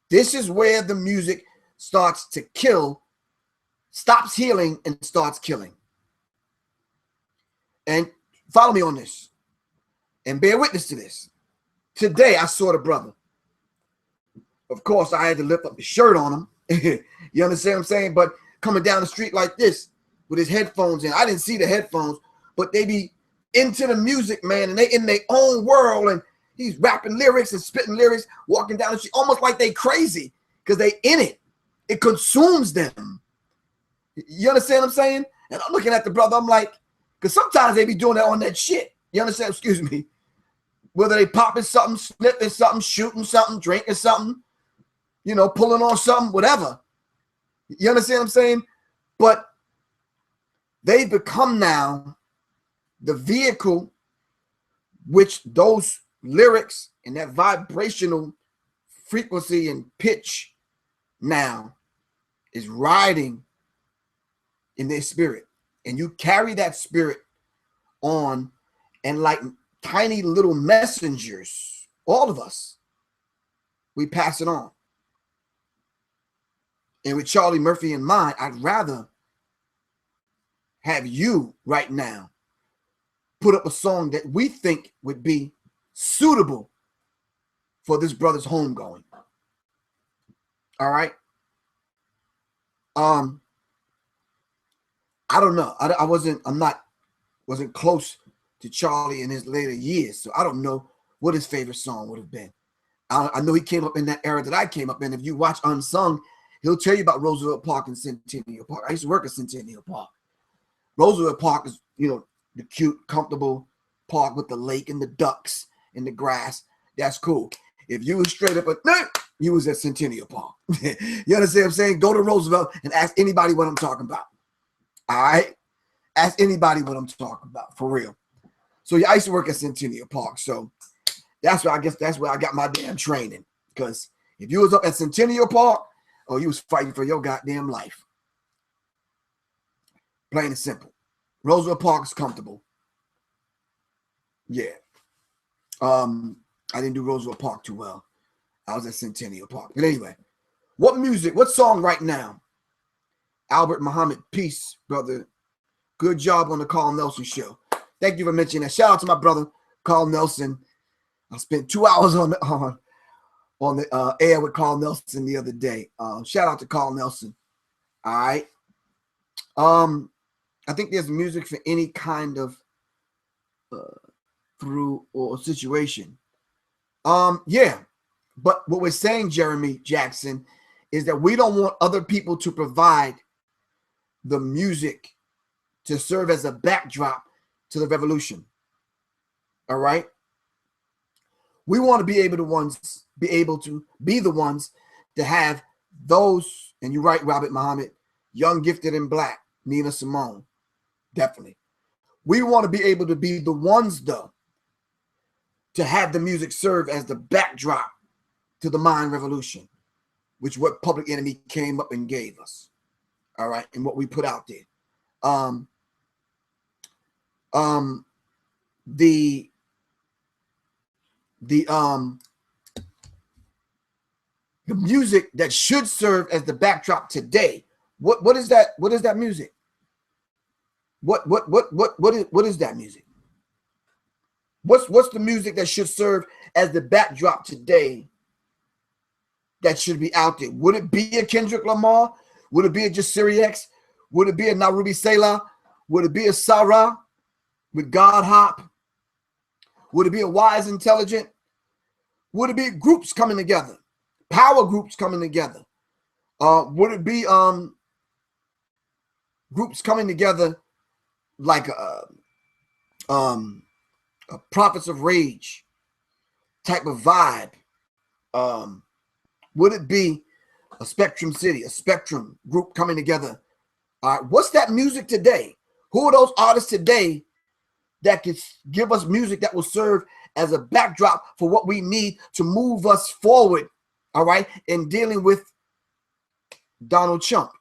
this is where the music starts to kill, stops healing and starts killing. And follow me on this and bear witness to this. Today I saw the brother. Of course, I had to lift up the shirt on him. You understand what I'm saying? But coming down the street like this with his headphones in, I didn't see the headphones, but they be into the music, man, and they in their own world, and he's rapping lyrics and spitting lyrics, walking down the street, almost like they crazy because they in it. It consumes them. You understand what I'm saying? And I'm looking at the brother, I'm like, because sometimes they be doing that on that shit. You understand? Excuse me. Whether they popping something, sniffing something, shooting something, drinking something, you know, pulling on something, whatever. You understand what I'm saying? But they become now the vehicle which those lyrics and that vibrational frequency and pitch now is riding in their spirit. And you carry that spirit on, and like tiny little messengers, all of us, we pass it on. And with Charlie Murphy in mind, I'd rather have you right now put up a song that we think would be suitable for this brother's homegoing. All right. I don't know. I wasn't close to Charlie in his later years, so I don't know what his favorite song would have been. I know he came up in that era that I came up in. If you watch Unsung, he'll tell you about Roosevelt Park and Centennial Park. I used to work at Centennial Park. Roosevelt Park is, you know, the cute, comfortable park with the lake and the ducks and the grass. That's cool. If you was straight up you was at Centennial Park. You understand what I'm saying? Go to Roosevelt and ask anybody what I'm talking about. All right? Ask anybody what I'm talking about, for real. So yeah, I used to work at Centennial Park. So that's where I got my damn training. Because if you was up at Centennial Park, oh, you was fighting for your goddamn life. Plain and simple. Roosevelt Park is comfortable. Yeah. I didn't do Roosevelt Park too well. I was at Centennial Park. But anyway, what song right now? Albert Muhammad, peace, brother. Good job on the Carl Nelson show. Thank you for mentioning that. Shout out to my brother, Carl Nelson. I spent 2 hours on the air with Carl Nelson the other day. Shout out to Carl Nelson. All right. I think there's music for any kind of through or situation. Yeah. But what we're saying, Jeremy Jackson, is that we don't want other people to provide the music to serve as a backdrop to the revolution. All right. We want to be able to be the ones to have those, and you're right, Robert Muhammad, Young, Gifted, and Black, Nina Simone, definitely. We want to be able to be the ones, though, to have the music serve as the backdrop to the mind revolution, which what Public Enemy came up and gave us. All right, and what we put out there. The music that should serve as the backdrop today. What is that? What is that music? What is that music? What's the music that should serve as the backdrop today that should be out there? Would it be a Kendrick Lamar? Would it be a Jasiri X? Would it be a Narubi Selah? Would it be a Sarah with God Hop? Would it be a Wise Intelligent? Would it be groups coming together? Power groups coming together? Would it be groups coming together like a Prophets of Rage type of vibe? Would it be a Spectrum City, a Spectrum group coming together? All right, what's that music today? Who are those artists today that could give us music that will serve as a backdrop for what we need to move us forward, all right, in dealing with Trump?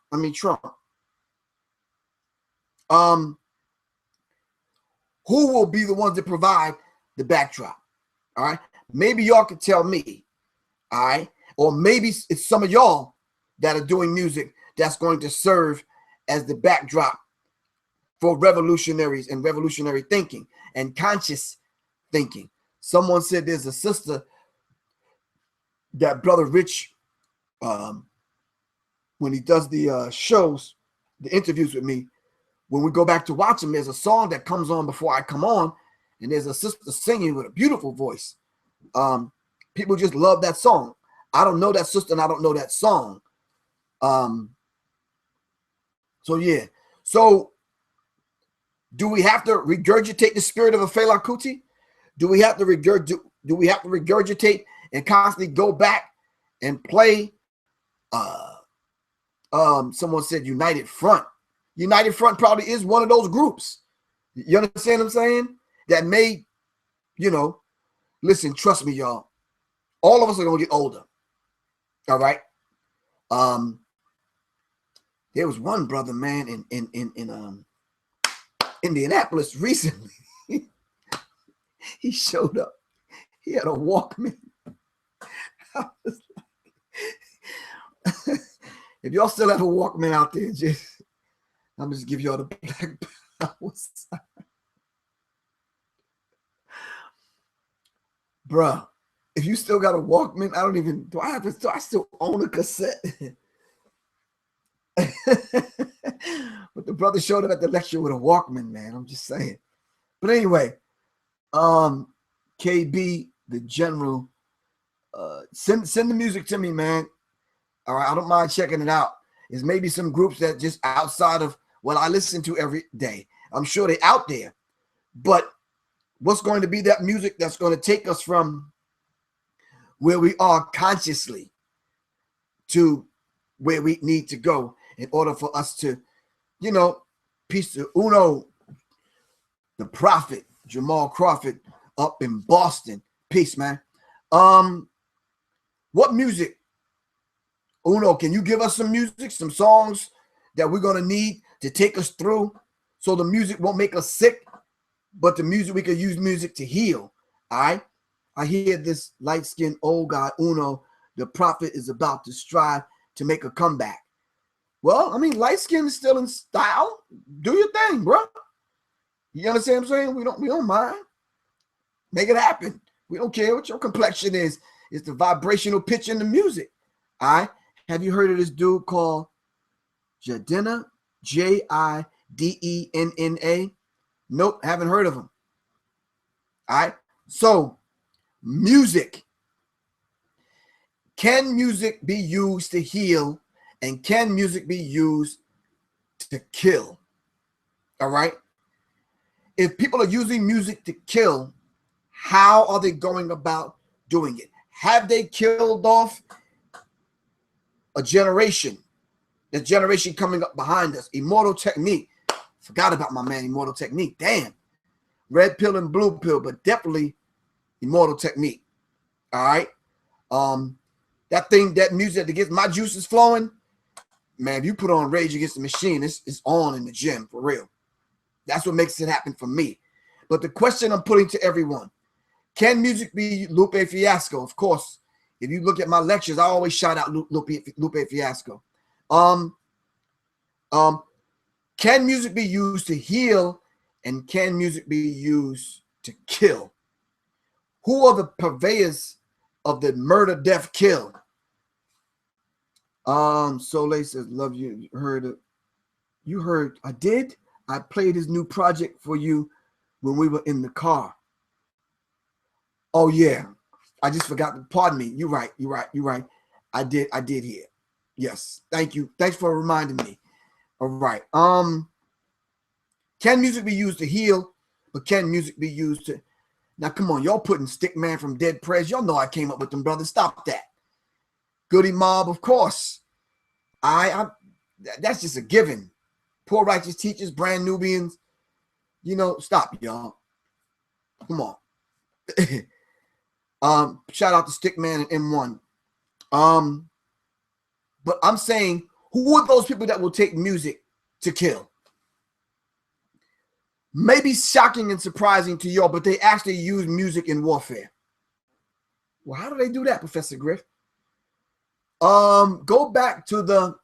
Who will be the ones that provide the backdrop? All right, maybe y'all could tell me, all right, or maybe it's some of y'all that are doing music that's going to serve as the backdrop for revolutionaries and revolutionary thinking and conscious thinking. Someone said there's a sister that Brother Rich when he does the shows, the interviews with me, when we go back to watch him, there's a song that comes on before I come on, and there's a sister singing with a beautiful voice. People just love that song. I don't know that sister, and I don't know that song. So yeah. So do we have to regurgitate the spirit of a Fela Kuti? Do we have to regurgitate and constantly go back and play? Someone said United Front. United Front probably is one of those groups. You understand what I'm saying? That may, listen, trust me, y'all. All of us are gonna get older. All right. There was one brother, man, in Indianapolis recently. He showed up. He had a Walkman. I was like, if y'all still have a Walkman out there, I'm just give y'all the Black Power sign. Bruh, if you still got a Walkman, do I still own a cassette? But the brother showed up at the lecture with a Walkman, man. I'm just saying. But anyway, KB, the general, send the music to me, man. All right, I don't mind checking it out. There's maybe some groups that just outside of what I listen to every day. I'm sure they're out there. But what's going to be that music that's going to take us from where we are consciously to where we need to go in order for us to, peace to Uno, the Prophet, Jamal Crawford up in Boston. Peace, man. What music? Uno, can you give us some music, some songs that we're going to need to take us through so the music won't make us sick, but the music, we can use music to heal? All right. I hear this light-skinned old guy, Uno, the Prophet is about to strive to make a comeback. Well, I mean, light skin is still in style. Do your thing, bro. You understand what I'm saying? We don't mind. Make it happen. We don't care what your complexion is. It's the vibrational pitch in the music. All right. Have you heard of this dude called Jidenna? Jidenna? Nope, haven't heard of him. All right. So, music. Can music be used to heal? And can music be used to kill? All right. If people are using music to kill, how are they going about doing it? Have they killed off a generation? The generation coming up behind us. Immortal Technique. Forgot about my man, Immortal Technique. Damn. Red Pill and Blue Pill, but definitely Immortal Technique. All right. That music that gets my juices flowing. Man, if you put on Rage Against the Machine, it's on in the gym, for real. That's what makes it happen for me. But the question I'm putting to everyone, can music be Lupe Fiasco? Of course, if you look at my lectures, I always shout out Lupe Fiasco. Can music be used to heal, and can music be used to kill? Who are the purveyors of the murder, death, kill? Soleil says, love you. You heard, I did. I played his new project for you when we were in the car. Oh yeah. I just forgot. Pardon me. You're right. I did hear. Yes. Thank you. Thanks for reminding me. All right. Can music be used to heal, but can music be used to... Now, come on. Y'all putting Stickman from Dead Prez. Y'all know I came up with them, brothers. Stop that. Goody Mob, of course. That's just a given. Poor Righteous Teachers, Brand Nubians. Stop, y'all. Come on. Shout out to Stickman and M1. But I'm saying, who are those people that will take music to kill? Maybe shocking and surprising to y'all, but they actually use music in warfare. Well, how do they do that, Professor Griff? Go back to the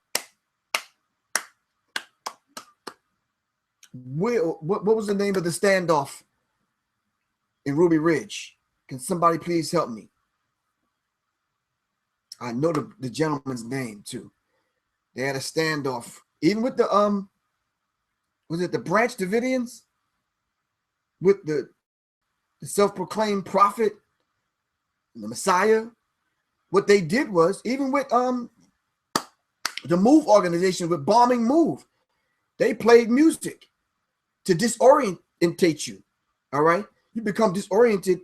what was the name of the standoff in Ruby Ridge? Can somebody please help me? I know the gentleman's name too. They had a standoff, even with the was it the Branch Davidians with the self-proclaimed prophet, the Messiah? What they did was, even with the Move organization, with Bombing Move, they played music to disorientate you. All right, you become disoriented,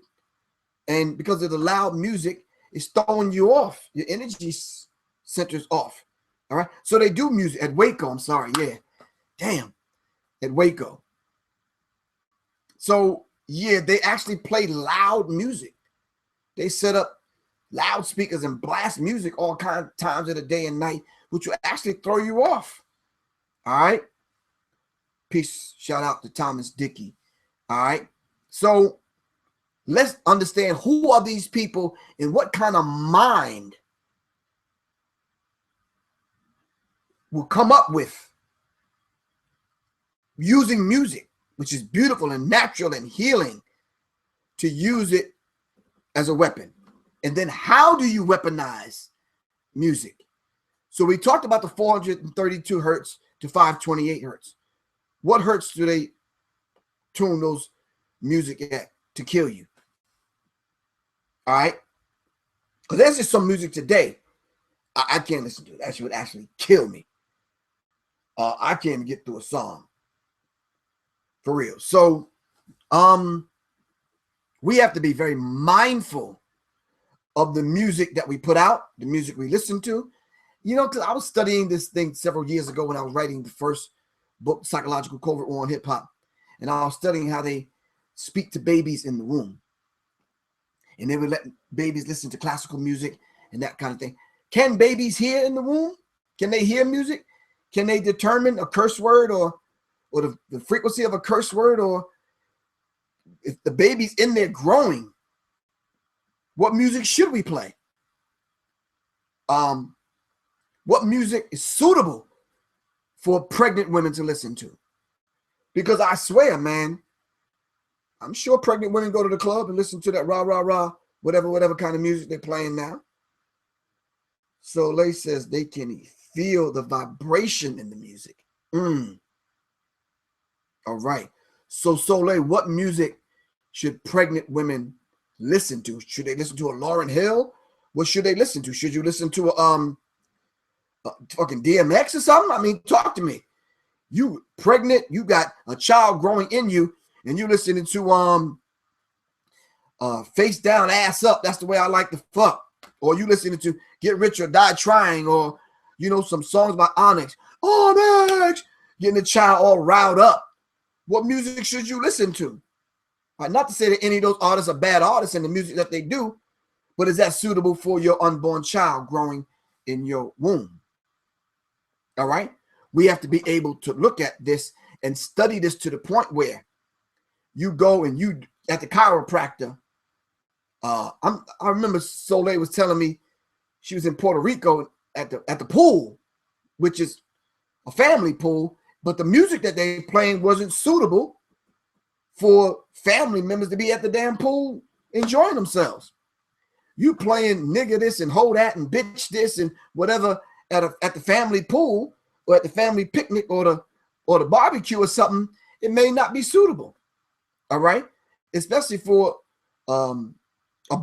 and because of the loud music, it's throwing you off. Your energy centers off. All right, so they do music at Waco. I'm sorry, yeah, damn, at Waco. So yeah, they actually play loud music. They set up loudspeakers and blast music all kinds of times of the day and night, which will actually throw you off. All right. Peace. Shout out to Thomas Dickey. All right. So let's understand, who are these people and what kind of mind will come up with using music, which is beautiful and natural and healing, to use it as a weapon. And then how do you weaponize music? So we talked about the 432 hertz to 528 hertz. What hertz do they tune those music at to kill you? All right. Because there's just some music today I can't listen to. That would actually kill me. I can't even get through a song. For real. So we have to be very mindful of the music that we put out, the music we listen to. You know, because I was studying this thing several years ago when I was writing the first book, Psychological Covert War on Hip Hop. And I was studying how they speak to babies in the womb. And they would let babies listen to classical music and that kind of thing. Can babies hear in the womb? Can they hear music? Can they determine a curse word or the frequency of a curse word? Or if the baby's in there growing, what music should we play? What music is suitable for pregnant women to listen to? Because I swear, man, I'm sure pregnant women go to the club and listen to that rah, rah, rah, whatever kind of music they're playing now. Soleil says they can feel the vibration in the music. All right. So Soleil, what music should pregnant women listen to? Should they listen to a Lauryn Hill? What should they listen to? Should you listen to a fucking DMX or something? I mean, talk to me. You pregnant, you got a child growing in you, and you listening to Face Down, Ass Up, that's the way I like to fuck. Or you listening to Get Rich or Die Trying, or you know, some songs by Onyx. Onyx, getting the child all riled up. What music should you listen to? Right, not to say that any of those artists are bad artists in the music that they do, but is that suitable for your unborn child growing in your womb? All right. We have to be able to look at this and study this to the point where you go and you at the chiropractor. I remember Soleil was telling me she was in Puerto Rico at the pool, which is a family pool, but the music that they playing wasn't suitable for family members to be at the damn pool enjoying themselves. You playing nigga this and hold that and bitch this and whatever at the family pool or at the family picnic or the barbecue or something, it may not be suitable. All right, especially for a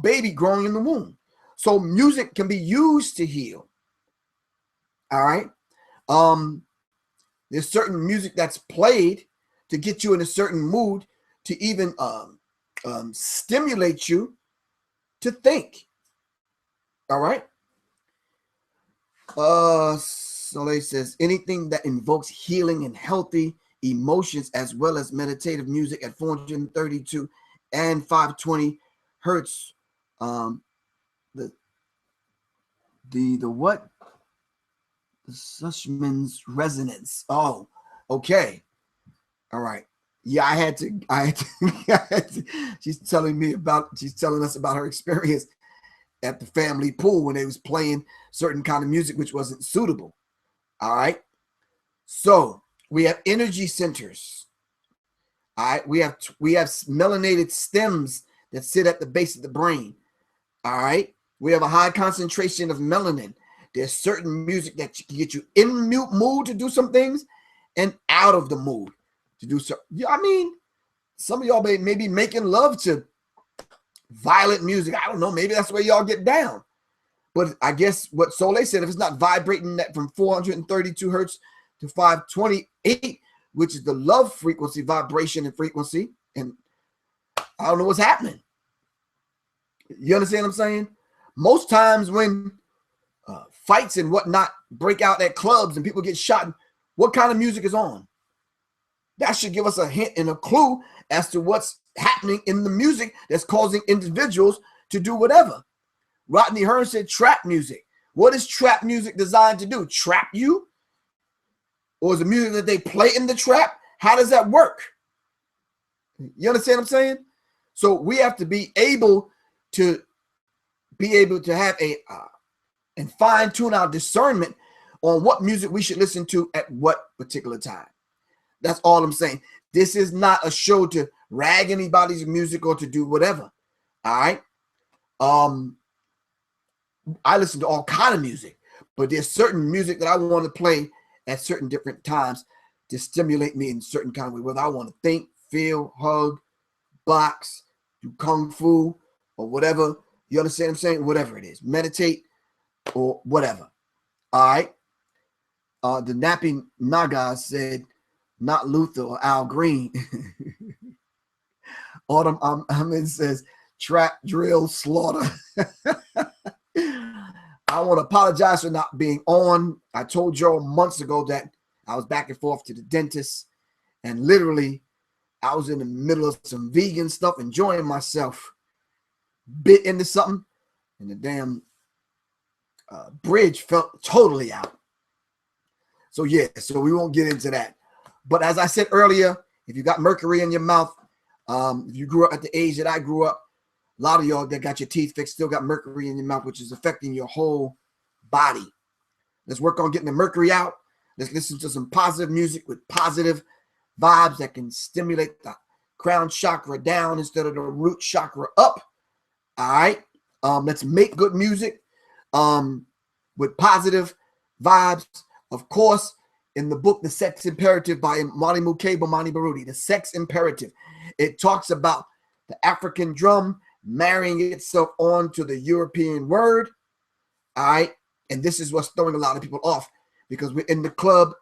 baby growing in the womb. So music can be used to heal. All right. There's certain music that's played to get you in a certain mood, to even stimulate you to think. All right. Soleil says anything that invokes healing and healthy emotions, as well as meditative music at 432 and 520 hertz. The what? The Sussman's resonance. Oh, okay. All right. Yeah, I had to. She's telling us about her experience at the family pool when they was playing certain kind of music which wasn't suitable. All right. So we have energy centers. All right. We have melanated stems that sit at the base of the brain. All right. We have a high concentration of melanin. There's certain music that can get you in mood to do some things and out of the mood to do so. Yeah, I mean, some of y'all may be making love to violent music. I don't know. Maybe that's where y'all get down. But I guess what Soleil said, if it's not vibrating that from 432 hertz to 528, which is the love frequency, vibration and frequency, and I don't know what's happening. You understand what I'm saying? Most times when fights and whatnot break out at clubs and people get shot, what kind of music is on? That should give us a hint and a clue as to what's happening in the music that's causing individuals to do whatever. Rodney Hearn said trap music. What is trap music designed to do? Trap you? Or is it music that they play in the trap? How does that work? You understand what I'm saying? So we have to be able to have a and fine tune our discernment on what music we should listen to at what particular time. That's all I'm saying. This is not a show to rag anybody's music or to do whatever. All right. I listen to all kind of music, but there's certain music that I want to play at certain different times to stimulate me in certain kind of way, whether I want to think, feel, hug, box, do kung fu, or whatever. You understand what I'm saying? Whatever it is, meditate or whatever. All right. The Napping Naga said, not Luther or Al Green. Autumn Ahmed says, trap, drill, slaughter. I want to apologize for not being on. I told Joe months ago that I was back and forth to the dentist, and literally I was in the middle of some vegan stuff, enjoying myself, bit into something, and the damn bridge felt totally out. So yeah, so we won't get into that. But as I said earlier, if you got mercury in your mouth, if you grew up at the age that I grew up, a lot of y'all that got your teeth fixed still got mercury in your mouth, which is affecting your whole body. Let's work on getting the mercury out. Let's listen to some positive music with positive vibes that can stimulate the crown chakra down instead of the root chakra up. All right. Let's make good music with positive vibes. Of course, in the book, The Sex Imperative by Mani Mukeba Mani Baruti, The Sex Imperative, it talks about the African drum marrying itself on to the European word. All right. And this is what's throwing a lot of people off, because we're in the club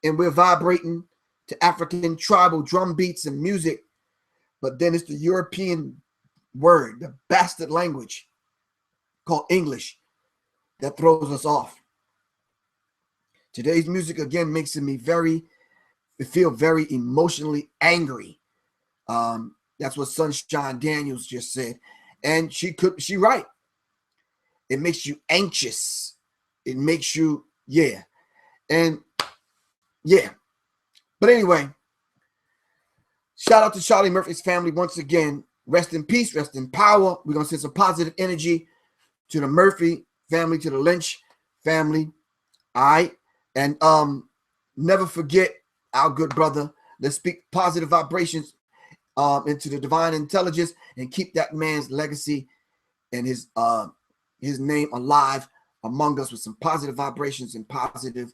and we're vibrating to African tribal drum beats and music. But then it's the European word, the bastard language called English, that throws us off. Today's music, again, makes me feel very emotionally angry. That's what Sunshine Daniels just said. And she right. It makes you anxious. It makes you, yeah. And yeah. But anyway, shout out to Charlie Murphy's family once again. Rest in peace, rest in power. We're going to send some positive energy to the Murphy family, to the Lynch family. All right. And never forget our good brother. Let's speak positive vibrations into the divine intelligence and keep that man's legacy and his name alive among us with some positive vibrations and positive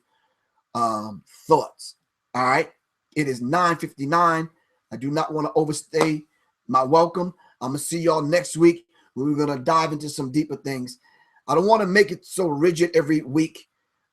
thoughts. All right. It is 9:59. I do not want to overstay my welcome. I'm going to see y'all next week. We're going to dive into some deeper things. I don't want to make it so rigid every week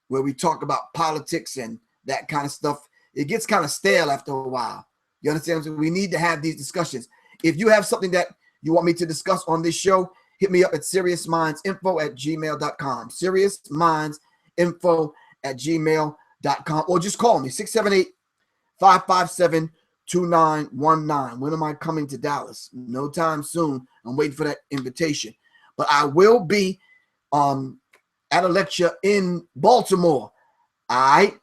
where we talk about politics and that kind of stuff. It gets kind of stale after a while. You understand? So we need to have these discussions. If you have something that you want me to discuss on this show, hit me up at seriousminds.info@gmail.com. seriousminds.info@gmail.com. Or just call me, 678-557-2919. When am I coming to Dallas? No time soon. I'm waiting for that invitation. But I will be at a lecture in Baltimore. All right.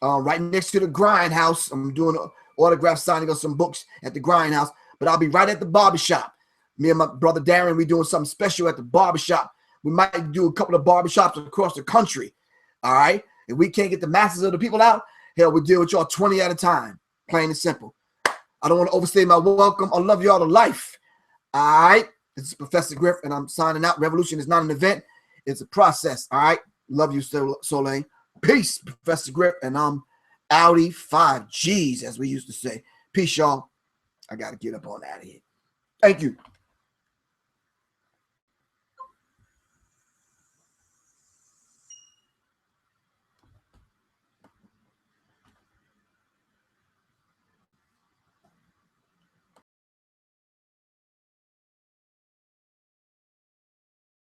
Right next to the Grindhouse. I'm doing an autograph signing of some books at the Grindhouse. But I'll be right at the barbershop. Me and my brother Darren, we're doing something special at the barbershop. We might do a couple of barbershops across the country. All right. If we can't get the masses of the people out, hell, we'll deal with y'all 20 at a time. Plain and simple. I don't want to overstay my welcome. I love y'all to life. All right. This is Professor Griff, and I'm signing out. Revolution is not an event. It's a process. All right. Love you, Soleil. Peace, Professor Griff, and I'm Audi 5Gs, as we used to say. Peace, y'all. I got to get up on out of here. Thank you.